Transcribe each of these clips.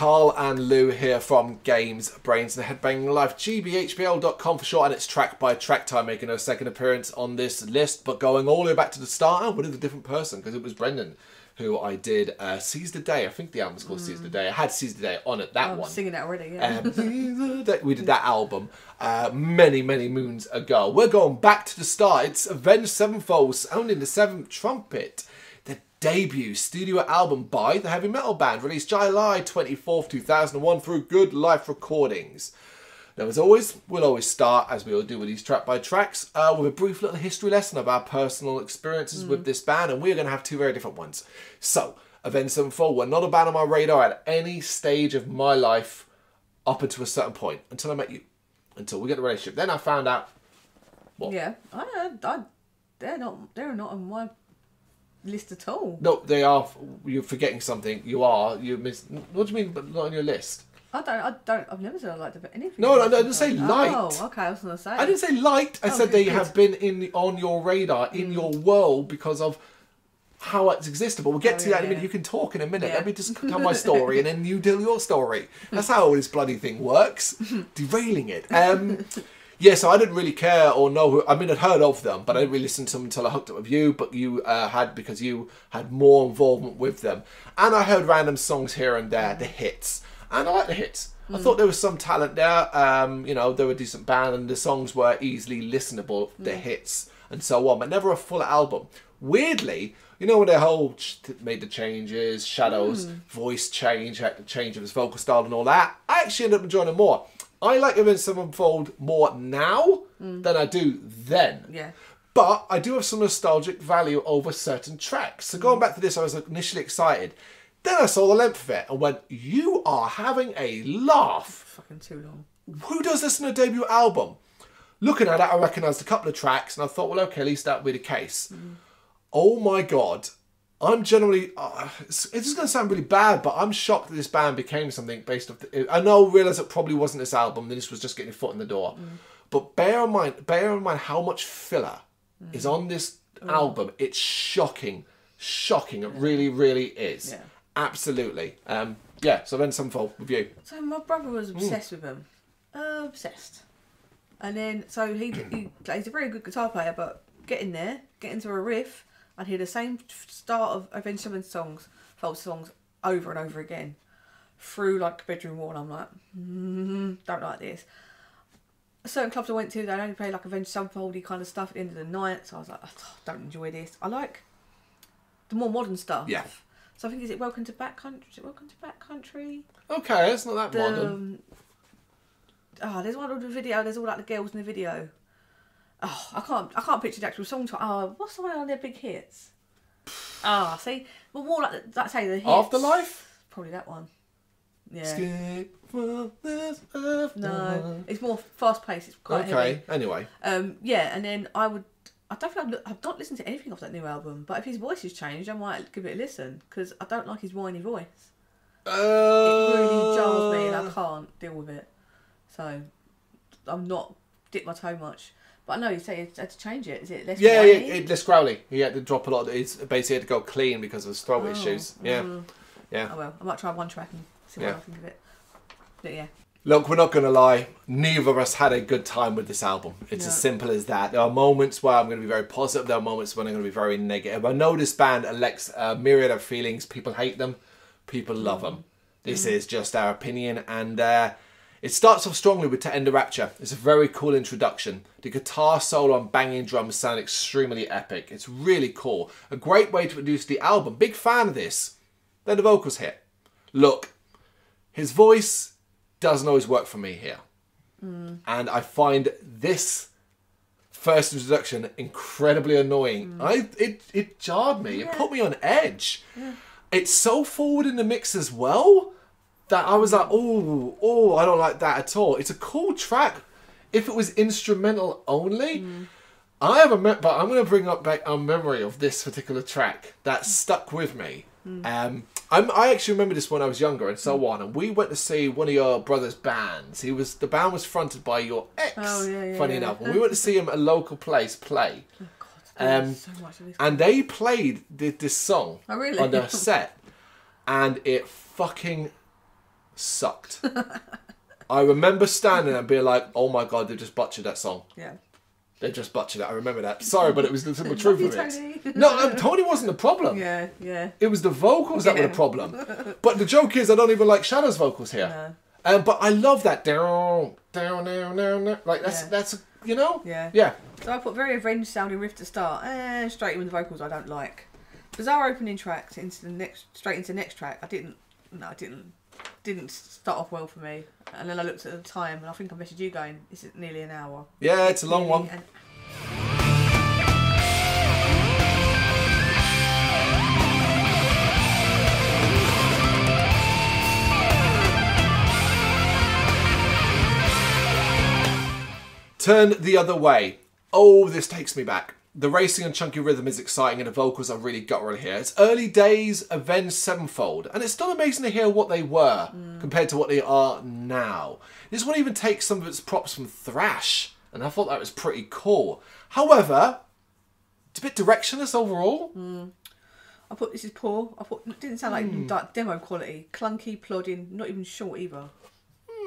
Carl and Lou here from Brrraains A Head-Banging Life, gbhbl.com for short, and it's track by track time, making a second appearance on this list, but going all the way back to the start. I would have a different person, because it was Brendan who I did Seize the Day. I think the album's called Seize the Day. I had Seize the Day on it, that one. I'm singing it already, yeah. We did that album many, many moons ago. We're going back to the start. It's Avenged Sevenfold, sounding the seventh trumpet. The debut studio album by the heavy metal band, released July 24th, 2001 through Good Life Recordings. Now, as always, we'll always start, as we all do with these track by tracks, with a brief little history lesson of our personal experiences with this band, and we're going to have two very different ones. So, Avenged Sevenfold were not a band on my radar at any stage of my life up until a certain point, until I met you, until we get a relationship. Then I found out what? Yeah, they're not on my list at all. No, they are. You're forgetting something. You are. You miss. What do you mean, but not on your list? I've never said I liked anything. No, I didn't say light. Oh, okay, I was going to say. I didn't say light. I said they have been on your radar, in your world, because of how it's existed. But we'll get to that in a minute. You can talk in a minute. Yeah. Let me just tell my story, and then you tell your story. That's how this bloody thing works. Derailing it. Yeah, so I didn't really care or know who. I mean, I'd heard of them, but I didn't really listen to them until I hooked up with you. But you had, because you had more involvement with them, and I heard random songs here and there, the hits. And I like the hits. I thought there was some talent there. You know, they were a decent band, and the songs were easily listenable, the hits, and so on. But never a full album. Weirdly, you know, when they whole made the changes, Shadow's voice change, had to change of his vocal style and all that, I actually ended up enjoying it more. I like Avenged Sevenfold more now than I do then. Yeah. But I do have some nostalgic value over certain tracks. So going back to this, I was initially excited. Then I saw the length of it and went, you are having a laugh. Fucking too long. Who does this in a debut album? Looking at it, I recognised a couple of tracks and I thought, well, okay, at least that would be the case. Oh my God. I'm generally, it's just going to sound really bad, but I'm shocked that this band became something based off, I realise it probably wasn't this album, this was just getting a foot in the door. But bear in mind how much filler is on this album. It's shocking. Shocking. It really, really is. Yeah. Absolutely. Yeah, so then Sevenfold with you. So my brother was obsessed with them. Obsessed. And then, so he's a very good guitar player, but get into a riff, and hear the same start of Avenged Sevenfold songs over and over again. Through like a bedroom wall, and I'm like, don't like this. Certain clubs I went to, they only play like Avenged Sevenfold-y kind of stuff at the end of the night, so I was like, oh, don't enjoy this. I like the more modern stuff. Yeah. So I think, is it Welcome to Backcountry? Is it Welcome to Backcountry? Okay, it's not that modern. There's one of the video. There's all like the girls in the video. Oh, I can't picture the actual song. What's the one on their big hits? See, well, more like say the hits. Afterlife? Probably that one. Yeah. Escape from this earth. No, it's more fast paced. It's quite heavy. Okay. Anyway. Yeah, and then I don't think I've not listened to anything off that new album, but if his voice has changed, I might give it a listen, because I don't like his whiny voice. It really jars me and I can't deal with it. So I'm not dip my toe much. But I know you say you had to change it. Is it less whiny? Yeah, less growly. He had to drop a lot. It's basically had to go clean because of his throat issues. Yeah. Yeah. Oh well, I might try one track and see what I think of it. But yeah. Look, we're not going to lie. Neither of us had a good time with this album. It's as simple as that. There are moments where I'm going to be very positive. There are moments when I'm going to be very negative. I know this band elects a myriad of feelings. People hate them. People love them. This is just our opinion. And it starts off strongly with To End the Rapture. It's a very cool introduction. The guitar solo and banging drums sound extremely epic. It's really cool. A great way to introduce the album. Big fan of this. Then the vocals hit. Look, his voice doesn't always work for me here. And I find this first introduction incredibly annoying. It jarred me. It put me on edge. It's so forward in the mix as well that I was like, oh, I don't like that at all. It's a cool track if it was instrumental only. I have but I'm going to bring up back a memory of this particular track that stuck with me. I actually remember this when I was younger and so on, and we went to see one of your brother's bands. The band was fronted by your ex, funny enough. And we went to see him at a local place play. Oh God, so much of this and they played this song on their set, and it fucking sucked. I remember standing and being like, "Oh my god, they just butchered that song." Yeah. They just butchered it. I remember that. Sorry, but it was the simple truth of Tony. it. No, Tony wasn't the problem. Yeah, yeah. It was the vocals that were the problem. But the joke is, I don't even like Shadow's vocals here. No. But I love that down, down, down, down, down. Like that's you know. Yeah. Yeah. So I put very Avenged sounding riff to start, and straight in with the vocals I don't like. Bizarre opening tracks into the straight into the next track. I didn't start off well for me. And then I looked at the time, and I think I messaged you going, "Is it nearly an hour?" Yeah, it's a long one. Turn the other way. Oh, this takes me back. The racing and chunky rhythm is exciting and the vocals are really guttural here. It's early days Avenged Sevenfold, and it's still amazing to hear what they were compared to what they are now. This one even takes some of its props from thrash, and I thought that was pretty cool. However, it's a bit directionless overall. I thought this is poor. I thought it didn't sound like demo quality. Clunky, plodding, not even short either.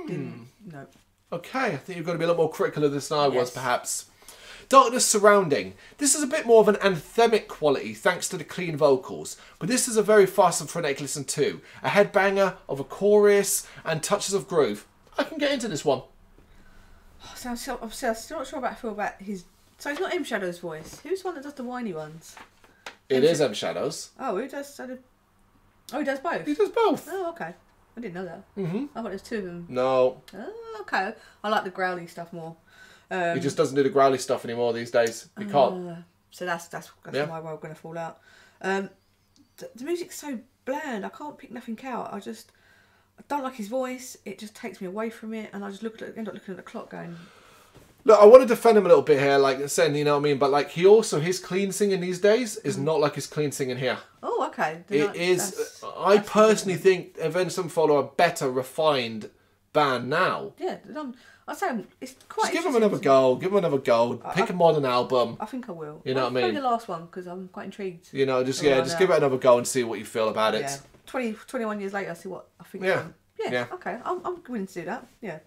No. Okay, I think you've got to be a little more critical of this than I was, perhaps. Darkness surrounding. This is a bit more of an anthemic quality thanks to the clean vocals, but this is a very fast and frenetic listen too. A headbanger of a chorus and touches of groove. I can get into this one. So I'm still not sure about his. So it's not M Shadow's voice. Who's the one that does the whiny ones? It is M Shadows. Oh, who does? Oh, he does both. He does both. Oh, okay. I didn't know that. I thought there's two of them. No. Oh, okay. I like the growly stuff more. He just doesn't do the growly stuff anymore these days. He can't. So that's why we're going to fall out. The music's so bland. I can't pick nothing out. I don't like his voice. It just takes me away from it, and I just end up looking at the clock going. Look, I want to defend him a little bit here, like saying, you know what I mean, but like his clean singing these days is not like his clean singing here. Oh, okay. I personally think Avenged Sevenfold are a better refined band now. Yeah, I'd say it's quite. Just give them another go. Give them another go. Pick a modern album. I think I will. You know what I mean? Probably the last one because I'm quite intrigued. You know, just give it another go and see what you feel about it. Yeah. 21 years later, see what I think. Yeah. Yeah. Okay, I'm willing to do that. Yeah.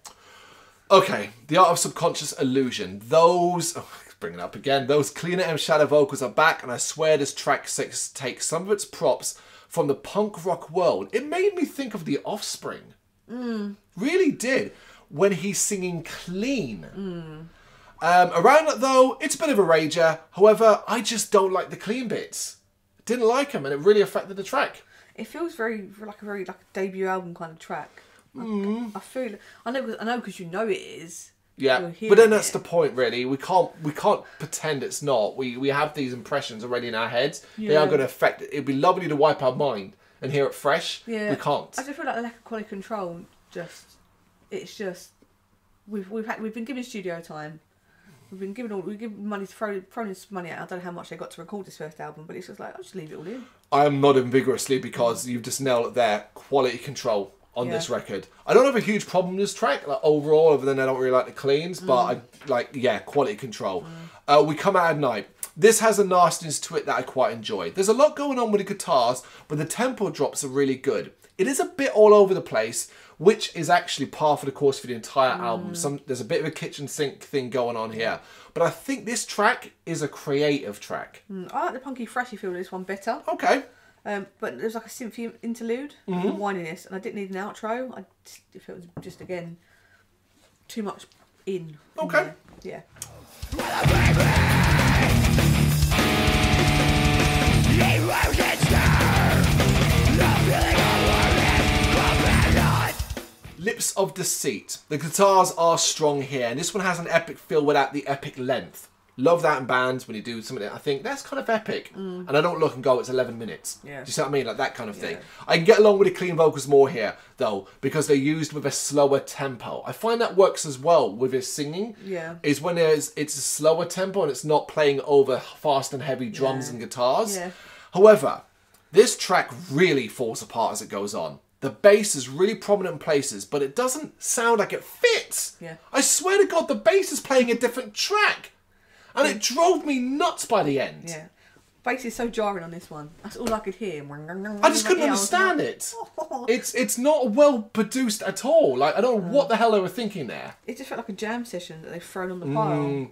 Okay, The Art of Subconscious Illusion. Those, bring it up again, those cleaner M Shadow vocals are back, and I swear this track 6 takes some of its props from the punk rock world. It made me think of The Offspring. Really did. When he's singing clean. Around that though, it's a bit of a rager. However, I just don't like the clean bits. Didn't like them, and it really affected the track. It feels very like a debut album kind of track. I feel. I know because you know it is. Yeah, but then that's the point, really. We can't pretend it's not. We have these impressions already in our heads. Yeah. They are going to affect it. It'd be lovely to wipe our mind and hear it fresh. Yeah. We can't. I just feel like the lack of quality control. We've been given studio time. We've given money thrown this money out. I don't know how much they got to record this first album, but it's just like I'll just leave it all in. I am nodding vigorously because you've just nailed it there. Quality control on this record. I don't have a huge problem with this track, like overall, other than I don't really like the cleans, but quality control. We Come Out at Night. This has a nastiness to it that I quite enjoy. There's a lot going on with the guitars, but the tempo drops are really good. It is a bit all over the place, which is actually par for the course for the entire album. There's a bit of a kitchen sink thing going on here. But I think this track is a creative track. I like the punky thrashy feel of this one better. Okay. But there's like a synthy interlude and whininess, and I didn't need an outro. If it was just, again, too much in. Okay. Yeah. Lips of Deceit. The guitars are strong here, and this one has an epic feel without the epic length. Love that in bands when you do something that I think that's kind of epic. And I don't look and go, it's 11 minutes. Yeah. Do you see what I mean? Like that kind of thing. I can get along with the clean vocals more here, though, because they're used with a slower tempo. I find that works as well with his singing. Yeah. Is when it's a slower tempo and it's not playing over fast and heavy drums and guitars. Yeah. However, this track really falls apart as it goes on. The bass is really prominent in places, but it doesn't sound like it fits. Yeah. I swear to God, the bass is playing a different track. And it drove me nuts by the end. Yeah. bass is so jarring on this one. That's all I could hear. I just couldn't understand it. It's not well produced at all. Like, I don't know what the hell they were thinking there. It just felt like a jam session that they've thrown on the pile.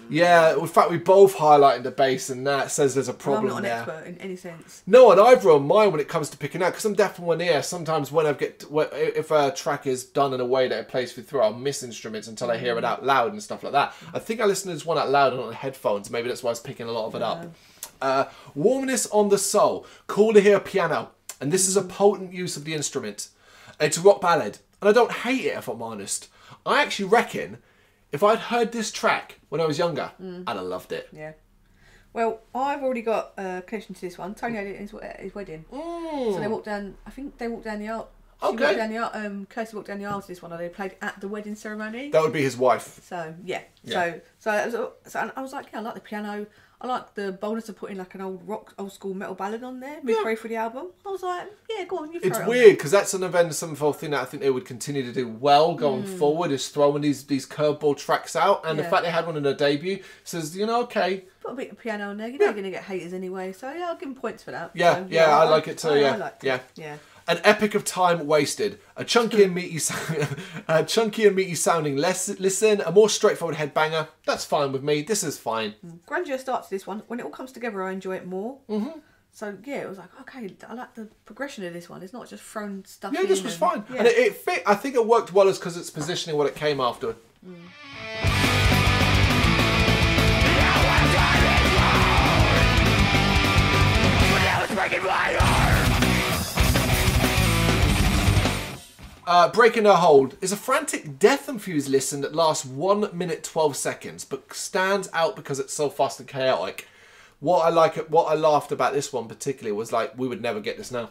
Yeah, in fact, we both highlighted the bass, and that says there's a problem there. I'm not an expert in any sense. No, and either of mine when it comes to picking out, because I'm deaf in one ear. Sometimes when if a track is done in a way that it plays through, I'll miss instruments until I hear it out loud and stuff like that. I think I listened to this one out loud on headphones. Maybe that's why I was picking a lot of it up. Warmness on the Soul. Cool to hear piano, and this is a potent use of the instrument. It's a rock ballad, and I don't hate it if I'm honest. I actually reckon if I'd heard this track when I was younger, I'd have loved it. Yeah. Well, I've already got a connection to this one. Tony had it at his wedding. So they walked down, I think they walked down the aisle. Okay. Kirsty walked down the aisle to this one, or they played at the wedding ceremony. That would be his wife. So, yeah. So I was like, yeah, I like the piano. I like the boldness of putting like an old school metal ballad on there midway through the album. I was like, yeah, go on, you throw it on. It's weird because that's an Avenged Sevenfold thing that I think they would continue to do well going forward, is throwing these curveball tracks out, and the fact they had one in their debut says, okay, put a bit of piano on there. You're going to get haters anyway, so yeah, I'll give them points for that. Yeah, so, I like it too. I liked it. Yeah. An epic of time wasted. A chunky and meaty sounding listen. A more straightforward headbanger. That's fine with me. This is fine. Grungier starts this one. When it all comes together, I enjoy it more. So yeah, it was like, okay, I like the progression of this one. It's not just thrown stuff in. Yeah, this was fine. And it fit. I think it worked well as because it's positioning what it came after. Breaking a Hold is a frantic death-infused listen that lasts 1 minute 12 seconds, but stands out because it's so fast and chaotic. What I laughed about this one particularly was like, we would never get this now.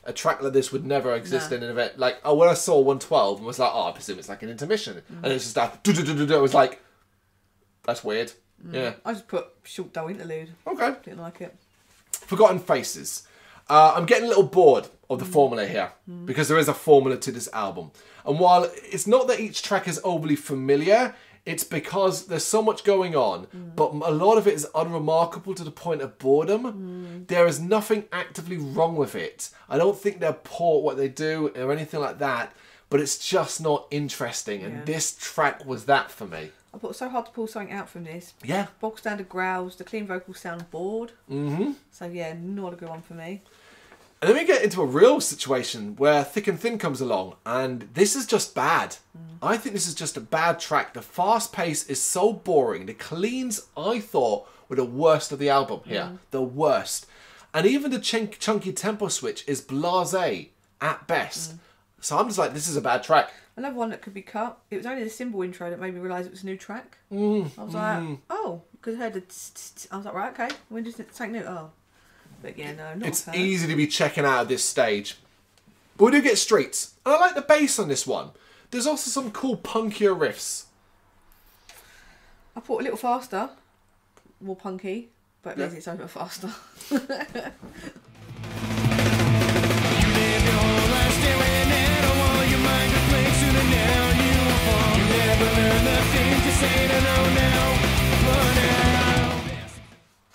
A track like this would never exist in an event. Like, when I saw 112 and was like, I presume it's like an intermission, and it's just that. It was like, that's weird. Yeah. I just put short dull interlude. Okay. Didn't like it. Forgotten Faces. I'm getting a little bored of the formula here because there is a formula to this album. And while it's not that each track is overly familiar, it's because there's so much going on, but a lot of it is unremarkable to the point of boredom. There is nothing actively wrong with it. I don't think they're poor at what they do or anything like that, but it's just not interesting. And this track was that for me. I thought it was so hard to pull something out from this. Yeah. Bog standard growls, the clean vocals sound bored. So yeah, not a good one for me. And then we get into a real situation where Thick and Thin comes along, and this is just bad. I think this is just a bad track. The fast pace is so boring. The cleans, I thought, were the worst of the album here. The worst. And even the chunky tempo switch is blasé at best. So I'm just like, this is a bad track. Another one that could be cut. It was only the cymbal intro that made me realise it was a new track. I was like, oh, because I heard the I was like, right, okay. When does it take new? Oh. But yeah, no, not It's easy to be checking out at this stage. But we do get streets. And I like the bass on this one. There's also some cool punkier riffs. I thought a little faster. More punky. But maybe it's over faster.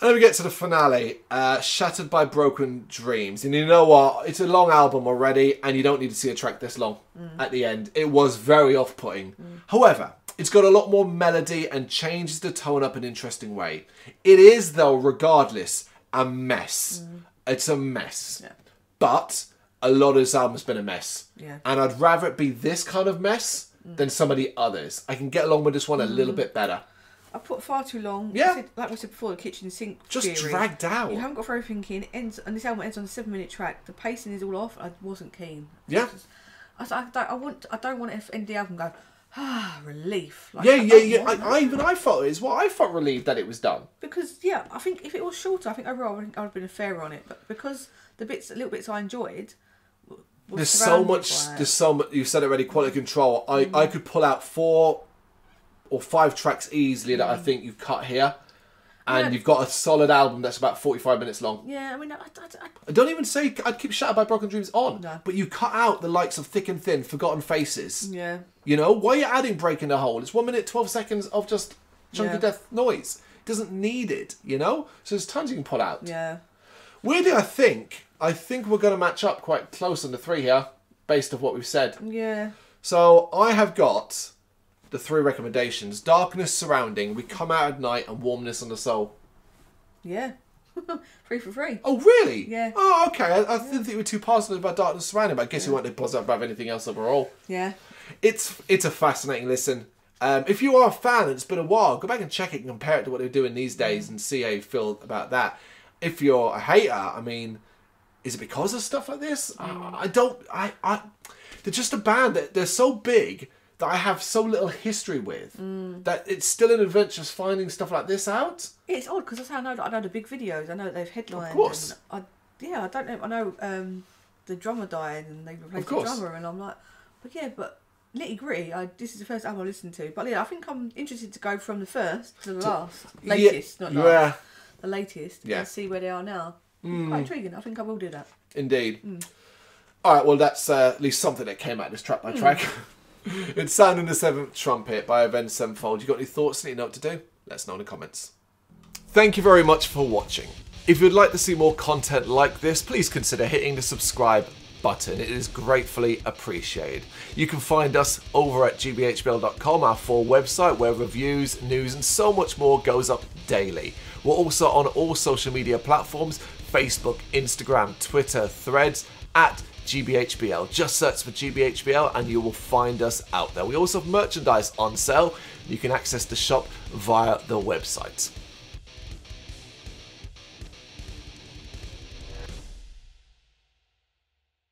And then we get to the finale, Shattered by Broken Dreams. And you know what? It's a long album already, and you don't need to see a track this long at the end. It was very off-putting. However, it's got a lot more melody and changes the tone up in an interesting way. It is, though, regardless, a mess. It's a mess. Yeah. But a lot of this album has been a mess. Yeah. And I'd rather it be this kind of mess than some of the others. I can get along with this one a little bit better. I put far too long. Yeah. Like we said before, the kitchen sink just theory. dragged out. You haven't got through everything in. And this album ends on a 7-minute track. The pacing is all off. I wasn't keen. Yeah. I don't want to end the album and go, relief. Like, yeah. I felt it as well. I felt relieved that it was done. Because I think if it was shorter, I think overall I would have been fairer on it. But because the little bits I enjoyed. There's so much. You said it already. Quality control. I could pull out 4 or 5 tracks easily that I think you've cut here, and you've got a solid album that's about 45 minutes long. Yeah, I mean, I don't even say I'd keep Shattered by Broken Dreams on, but you cut out the likes of Thick and Thin, Forgotten Faces. Yeah. You know, why are you adding Breaking the Hole? It's 1 minute 12 seconds of just chunky death noise. doesn't need it, you know? So there's tons you can pull out. Yeah. Weirdly, I think we're going to match up quite close on the 3 here, based off what we've said. Yeah. So I have got the 3 recommendations. Darkness surrounding, We Come Out at Night, and Warmness on the Soul. Yeah. 3 for 3. Oh, really? Yeah. Oh, okay. I didn't think you were too positive about Darkness surrounding, but I guess you weren't positive about anything else overall. Yeah. It's a fascinating listen. If you are a fan and it's been a while, go back and check it and compare it to what they're doing these days and see how you feel about that. If you're a hater, I mean, is it because of stuff like this? They're just a band that they're so big that I have so little history with that it's still an adventure finding stuff like this out. It's odd because that's how I know the big videos. I know they've headlined. Of course. And I don't know. I know the drummer died and they replaced the drummer, and I'm like, but nitty gritty. This is the first album I listened to. But yeah, I think I'm interested to go from the first to the last, latest, not last, the latest, and see where they are now. Quite intriguing. I think I will do that. Indeed. All right, well, that's at least something that came out of this track by track. It's Sounding the Seventh Trumpet by Avenged Sevenfold. You got any thoughts? Need to know what to do? Let us know in the comments. Thank you very much for watching. If you'd like to see more content like this, please consider hitting the subscribe button. It is gratefully appreciated. You can find us over at gbhbl.com, our full website, where reviews, news, and so much more goes up daily. We're also on all social media platforms: Facebook, Instagram, Twitter, Threads, at GBHBL. Just search for GBHBL and you will find us out there. We also have merchandise on sale. You can access the shop via the website.